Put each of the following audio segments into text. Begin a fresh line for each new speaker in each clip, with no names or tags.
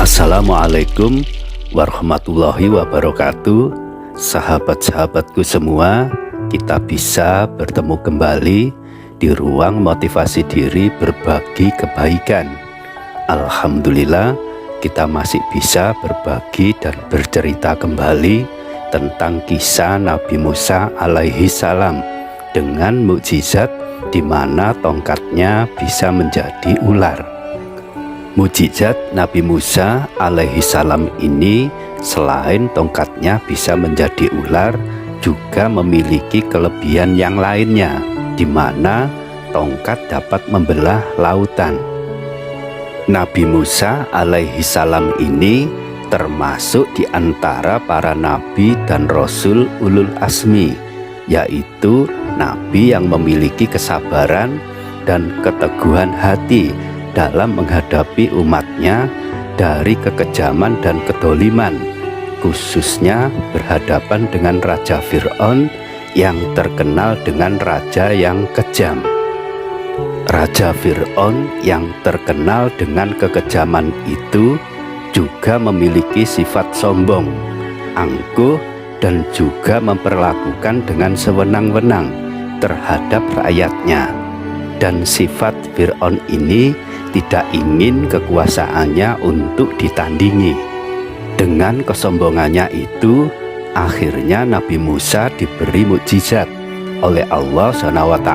Assalamualaikum warahmatullahi wabarakatuh. Sahabat-sahabatku semua, kita bisa bertemu kembali di ruang motivasi diri berbagi kebaikan. Alhamdulillah, kita masih bisa berbagi dan bercerita kembali tentang kisah Nabi Musa alaihi salam dengan mukjizat di mana tongkatnya bisa menjadi ular. Mukjizat Nabi Musa alaihi salam ini selain tongkatnya bisa menjadi ular, juga memiliki kelebihan yang lainnya, di mana tongkat dapat membelah lautan. Nabi Musa alaihi salam ini termasuk di antara para nabi dan rasul ulul asmi, yaitu nabi yang memiliki kesabaran dan keteguhan hati dalam menghadapi umatnya dari kekejaman dan kedoliman, khususnya berhadapan dengan Raja Fir'aun yang terkenal dengan raja yang kejam. Raja Fir'aun yang terkenal dengan kekejaman itu juga memiliki sifat sombong, angkuh, dan juga memperlakukan dengan sewenang-wenang terhadap rakyatnya. Dan sifat Fir'aun ini tidak ingin kekuasaannya untuk ditandingi. Dengan kesombongannya itu, akhirnya Nabi Musa diberi mukjizat oleh Allah SWT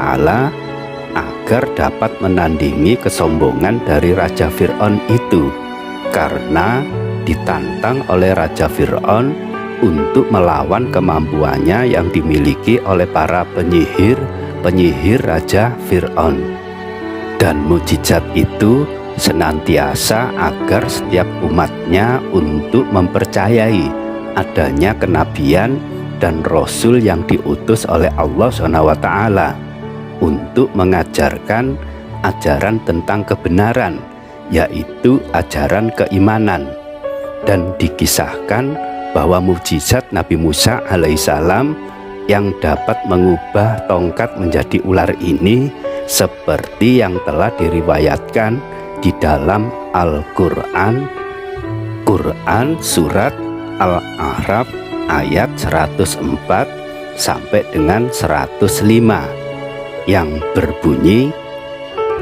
agar dapat menandingi kesombongan dari Raja Fir'aun itu, karena ditantang oleh Raja Fir'aun untuk melawan kemampuannya yang dimiliki oleh para penyihir Raja Fir'aun. Dan mukjizat itu senantiasa agar setiap umatnya untuk mempercayai adanya kenabian dan rasul yang diutus oleh Allah SWT untuk mengajarkan ajaran tentang kebenaran, yaitu ajaran keimanan. Dan dikisahkan bahwa mukjizat Nabi Musa alaihissalam yang dapat mengubah tongkat menjadi ular ini seperti yang telah diriwayatkan di dalam Al-Quran, surat Al-A'raf ayat 104 sampai dengan 105 yang berbunyi,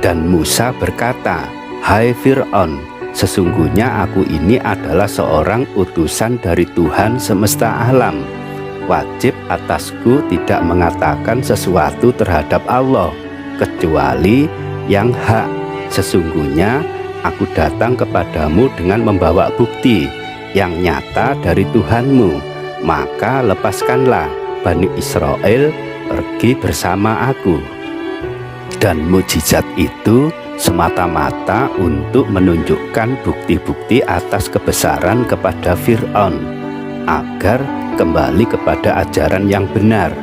"Dan Musa berkata, 'Hai Fir'aun, sesungguhnya aku ini adalah seorang utusan dari Tuhan semesta alam. Wajib atasku tidak mengatakan sesuatu terhadap Allah kecuali yang hak. Sesungguhnya aku datang kepadamu dengan membawa bukti yang nyata dari Tuhanmu. Maka lepaskanlah Bani Israel pergi bersama aku.'" Dan mukjizat itu semata-mata untuk menunjukkan bukti-bukti atas kebesaran kepada Fir'aun agar kembali kepada ajaran yang benar.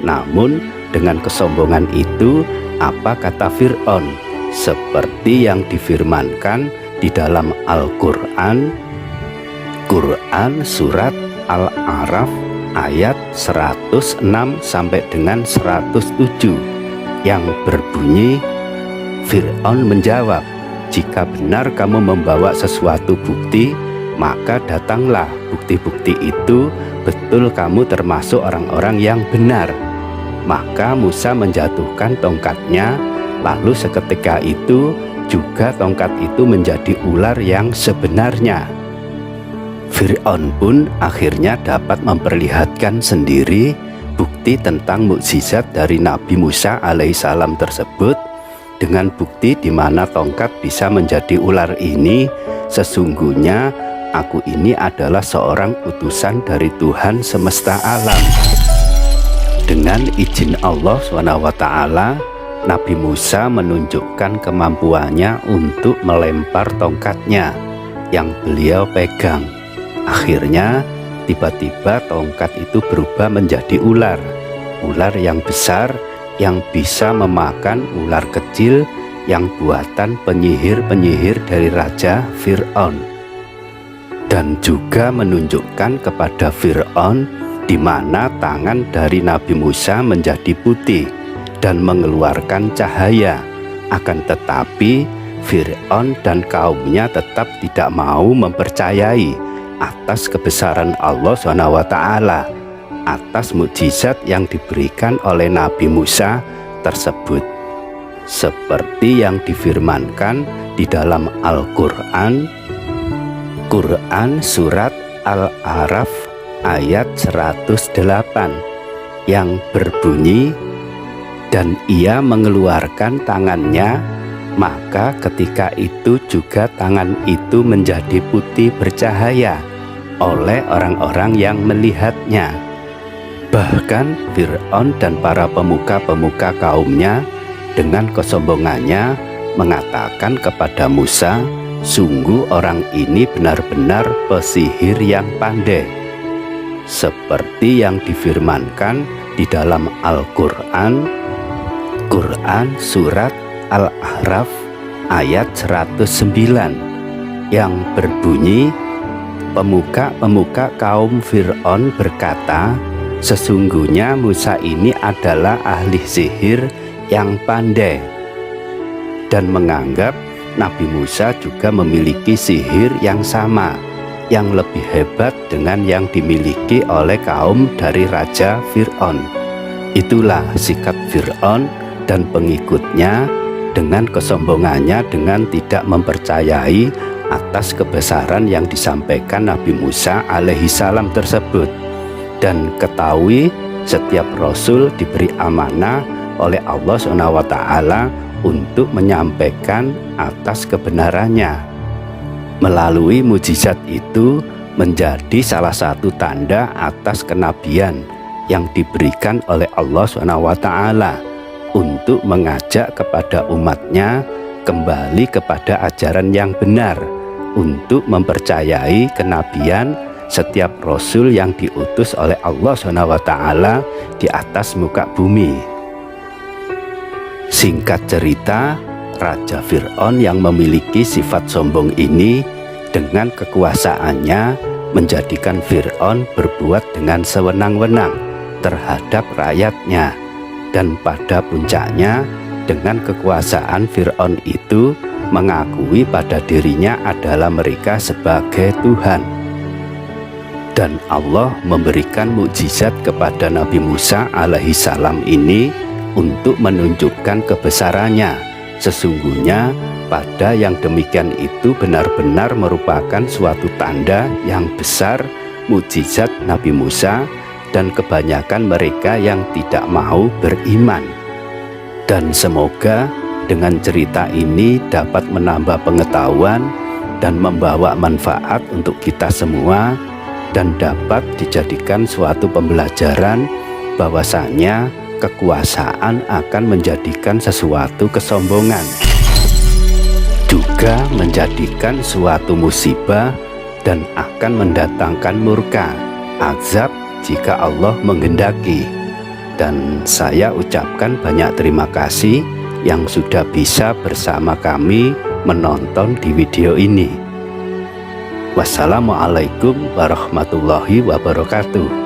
Namun dengan kesombongan itu, apa kata Fir'aun? Seperti yang difirmankan di dalam Al-Quran, surat Al-A'raf ayat 106 sampai dengan 107 yang berbunyi, Fir'aun menjawab, "Jika benar kamu membawa sesuatu bukti, maka datanglah bukti-bukti itu, betul kamu termasuk orang-orang yang benar." Maka Musa menjatuhkan tongkatnya, lalu seketika itu juga tongkat itu menjadi ular yang sebenarnya. Fir'aun pun akhirnya dapat memperlihatkan sendiri bukti tentang mukjizat dari Nabi Musa alaihissalam tersebut, dengan bukti di mana tongkat bisa menjadi ular ini. "Sesungguhnya aku ini adalah seorang utusan dari Tuhan semesta alam." Dengan izin Allah SWT, Nabi Musa menunjukkan kemampuannya untuk melempar tongkatnya yang beliau pegang. Akhirnya tiba-tiba tongkat itu berubah menjadi ular yang besar yang bisa memakan ular kecil yang buatan penyihir dari Raja Fir'aun. Dan juga menunjukkan kepada Fir'aun di mana tangan dari Nabi Musa menjadi putih dan mengeluarkan cahaya. Akan tetapi Fir'aun dan kaumnya tetap tidak mau mempercayai atas kebesaran Allah SWT, atas mukjizat yang diberikan oleh Nabi Musa tersebut. Seperti yang difirmankan di dalam Al-Quran, Quran Surat Al-A'raf ayat 108 yang berbunyi, dan ia mengeluarkan tangannya, maka ketika itu juga tangan itu menjadi putih bercahaya oleh orang-orang yang melihatnya. Bahkan Fir'aun dan para pemuka-pemuka kaumnya dengan kesombongannya mengatakan kepada Musa, sungguh orang ini benar-benar pesihir yang pandai. Seperti yang difirmankan di dalam Al-Quran, Quran Surat Al-A'raf ayat 109 yang berbunyi, pemuka-pemuka kaum Fir'aun berkata, sesungguhnya Musa ini adalah ahli sihir yang pandai, dan menganggap Nabi Musa juga memiliki sihir yang sama, yang lebih hebat dengan yang dimiliki oleh kaum dari Raja Fir'aun. Itulah sikap Fir'aun dan pengikutnya dengan kesombongannya, dengan tidak mempercayai atas kebesaran yang disampaikan Nabi Musa alaihissalam tersebut. Dan ketahui, setiap Rasul diberi amanah oleh Allah SWT untuk menyampaikan atas kebenarannya. Melalui mukjizat itu menjadi salah satu tanda atas kenabian yang diberikan oleh Allah SWT untuk mengajak kepada umatnya kembali kepada ajaran yang benar, untuk mempercayai kenabian setiap Rasul yang diutus oleh Allah SWT di atas muka bumi. Singkat cerita, Raja Fir'aun yang memiliki sifat sombong ini dengan kekuasaannya menjadikan Fir'aun berbuat dengan sewenang-wenang terhadap rakyatnya. Dan pada puncaknya, dengan kekuasaan Fir'aun itu mengakui pada dirinya adalah mereka sebagai Tuhan. Dan Allah memberikan mukjizat kepada Nabi Musa alaihissalam ini untuk menunjukkan kebesarannya. Sesungguhnya pada yang demikian itu benar-benar merupakan suatu tanda yang besar, mukjizat Nabi Musa, dan kebanyakan mereka yang tidak mau beriman. Dan semoga dengan cerita ini dapat menambah pengetahuan dan membawa manfaat untuk kita semua, dan dapat dijadikan suatu pembelajaran bahwasanya kekuasaan akan menjadikan sesuatu kesombongan, juga menjadikan suatu musibah, dan akan mendatangkan murka, azab jika Allah menghendaki. Dan saya ucapkan banyak terima kasih yang sudah bisa bersama kami menonton di video ini. Wassalamualaikum warahmatullahi wabarakatuh.